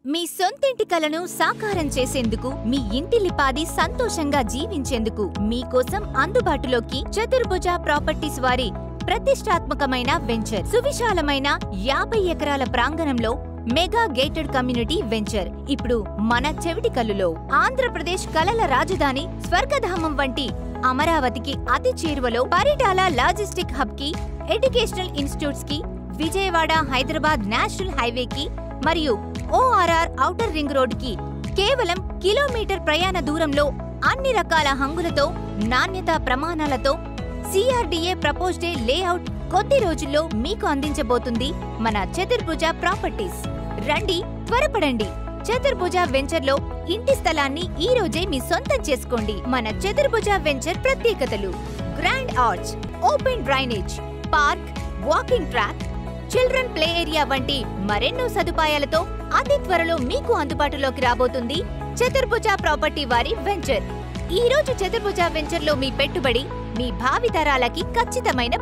మీ సొంతింటి కలను సాకారం చేసేందుకు, మీ ఇంటిల్లిపాది సంతోషంగా జీవించేందుకు మీకోసం అందుబాటులోకి చతుర్భుజ ప్రాపర్టీస్ వారి ప్రతిష్టాత్మకమైన వెంచర్. సువిశాలమైన 50 ఎకరాల ప్రాంగణంలో మెగా గేటెడ్ కమ్యూనిటీ వెంచర్ ఇప్పుడు మన చెవిటికల్లులో. ఆంధ్రప్రదేశ్ కలల రాజధాని స్వర్గధామం వంటి అమరావతికి అతి చేరువలో, పరిటాల లాజిస్టిక్ హబ్ కి, ఎడ్యుకేషనల్ ఇన్స్టిట్యూట్స్ కి, విజయవాడ హైదరాబాద్ నేషనల్ హైవేకి మరియు ORR ఔటర్ రింగ్ రోడ్ కి కేవలం కిలోమీటర్ ప్రయాణ దూరంలో, అన్ని రకాల హంగులతో, నాణ్యతా ప్రమాణాలతో CRDA ప్రపోజ్డ్ లేఅవుట్ కొద్ది రోజుల్లో మీకు అందించబోతుంది మన చతుర్భుజ ప్రాపర్టీస్. రండి, త్వరపడండి. చతుర్భుజ వెంచర్ లో ఇంటి స్థలాన్ని ఈ రోజే మీ సొంతం చేసుకోండి. మన చతుర్భుజ వెంచర్ ప్రత్యేకతలు: grand arch, open drainage, park, walking track, children play area వంటి మరెన్నో సదుపాయాలతో అతి త్వరలో మీకు అందుబాటులోకి రాబోతుంది చతుర్భుజ ప్రాపర్టీ వారి వెంచర్. ఈ రోజు చతుర్భుజ వెంచర్ లో మీ పెట్టుబడి మీ భావితరాలకి ఖచ్చితమైన